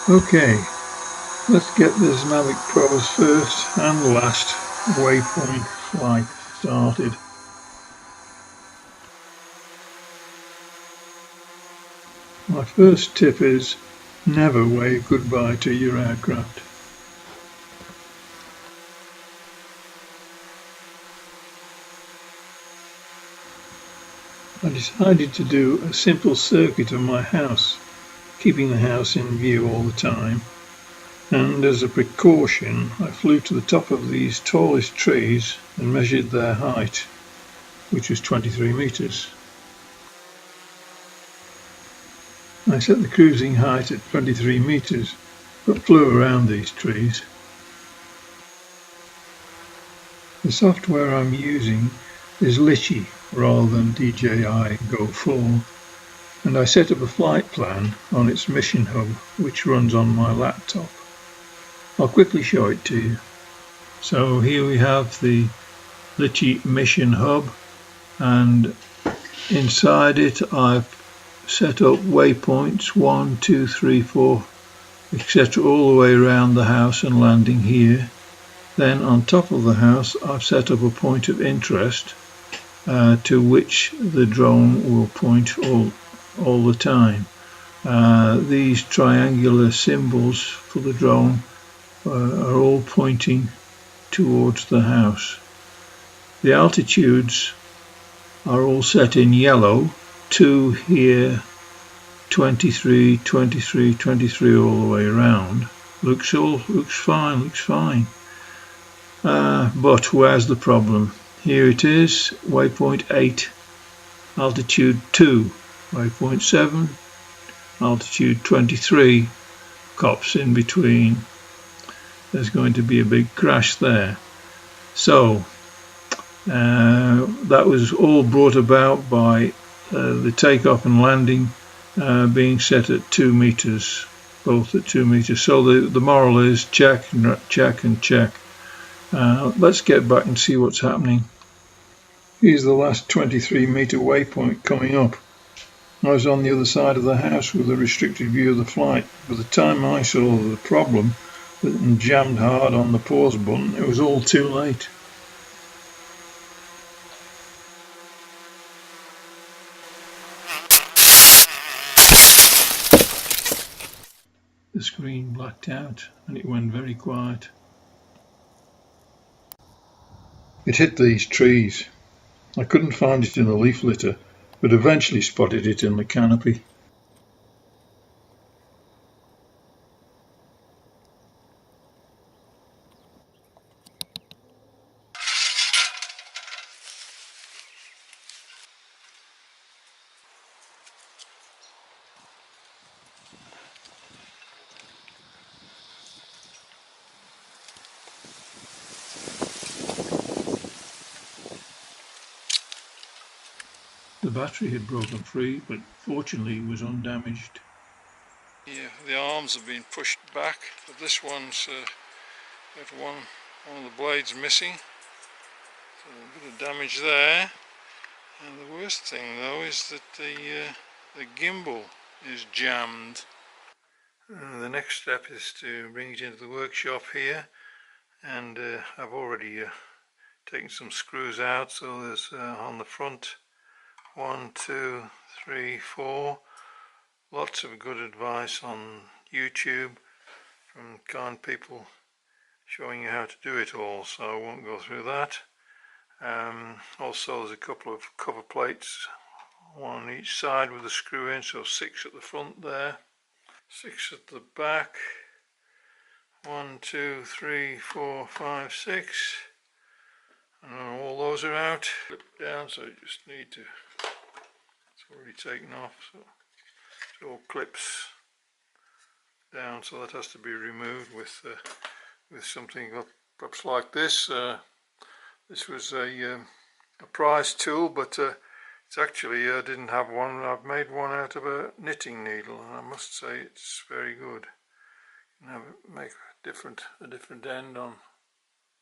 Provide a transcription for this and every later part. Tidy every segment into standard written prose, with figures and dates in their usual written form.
Okay, let's get this Mavic Pro's first and last waypoint flight started. My first tip is never wave goodbye to your aircraft. I decided to do a simple circuit of my house, keeping the house in view all the time, and as a precaution I flew to the top of these tallest trees and measured their height, which was 23 meters. I set the cruising height at 23 meters, but flew around these trees. The software I'm using is Litchi rather than DJI Go 4, and I set up a flight plan on its mission hub, which runs on my laptop. I'll quickly show it to you. So here we have the Litchi mission hub, and inside it I've set up waypoints 1, 2, 3, 4, etc. all the way around the house and landing here. Then on top of the house I've set up a point of interest to which the drone will point all the time. These triangular symbols for the drone are all pointing towards the house. The altitudes are all set in yellow, 2 here, 23, 23, 23 all the way around. Looks fine. But where's the problem? Here it is, waypoint 8, altitude 2, waypoint 7, altitude 23, cops in between. There's going to be a big crash there. So that was all brought about by the takeoff and landing being set at 2 meters, both at 2 meters. So the moral is check, check and check. Let's get back and see what's happening. Here's the last 23 meter waypoint coming up. I was on the other side of the house with a restricted view of the flight. By the time I saw the problem and jammed hard on the pause button, it was all too late. The screen blacked out and it went very quiet. It hit these trees. I couldn't find it in the leaf litter, but eventually spotted it in the canopy. The battery had broken free, but fortunately it was undamaged. Yeah, the arms have been pushed back, but this one's got one of the blades missing. So a bit of damage there. And the worst thing though is that the gimbal is jammed. The next step is to bring it into the workshop here, and I've already taken some screws out. So there's on the front 1, 2, 3, 4. Lots of good advice on YouTube from kind people showing you how to do it all, so I won't go through that. Also there's a couple of cover plates, one on each side with a screw in, so 6 at the front there, 6 at the back, 1, 2, 3, 4, 5, 6, and all those are out. Flip down, so you just need to, it's already taken off, so it all clips down, so that has to be removed with something perhaps like this. This was a prize tool, but it's actually I didn't have one. I've made one out of a knitting needle, and I must say it's very good. You can make a different end on.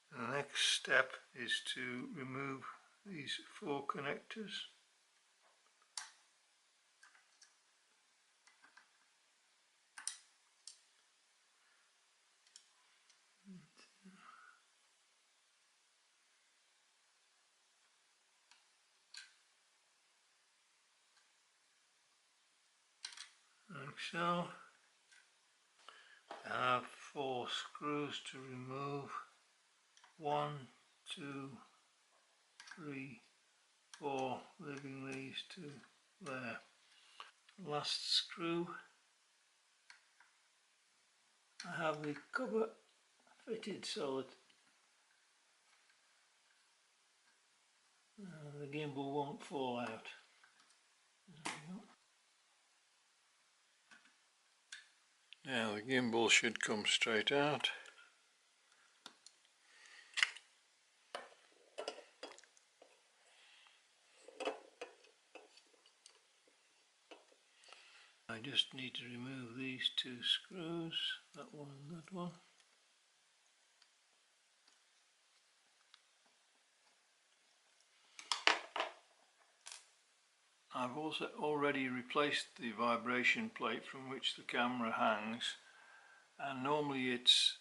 The next step is to remove these 4 connectors. so. I have 4 screws to remove. 1, 2, 3, 4, leaving these 2 there. Last screw, I have the cover fitted so that the gimbal won't fall out. Now the gimbal should come straight out. I just need to remove these 2 screws, that one and that one. I've also already replaced the vibration plate from which the camera hangs, and normally it's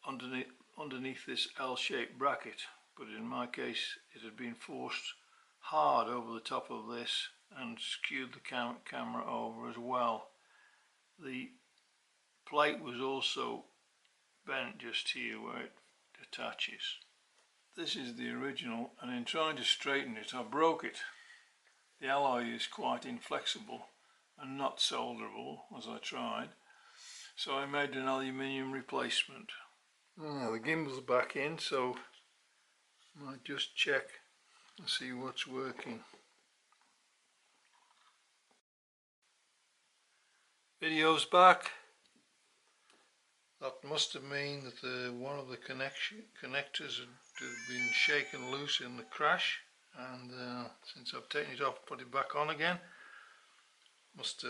underneath this L-shaped bracket, but in my case it had been forced hard over the top of this and skewed the camera over as well. The plate was also bent just here where it attaches. This is the original, and in trying to straighten it I broke it. The alloy is quite inflexible and not solderable as I tried, so I made an aluminium replacement. The gimbal's back in, so I might just check and see what's working. Video's back. That must have meant that one of the connectors had been shaken loose in the crash, and since I've taken it off and put it back on again, must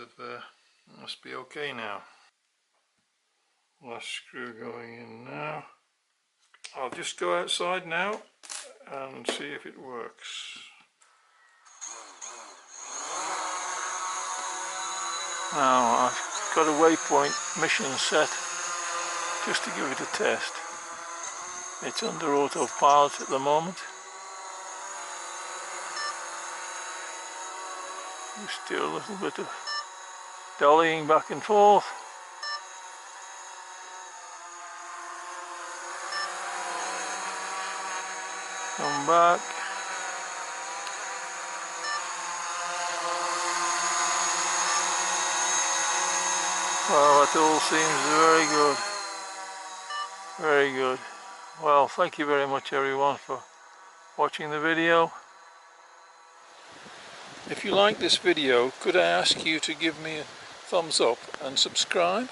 be okay now. Last screw going in now. I'll just go outside now and see if it works. Now I've got a waypoint mission set just to give it a test. It's under autopilot at the moment. Just do a little bit of dollying back and forth. Come back. Well, it all seems very good. Very good. Well, thank you very much everyone for watching the video. If you like this video, could I ask you to give me a thumbs up and subscribe?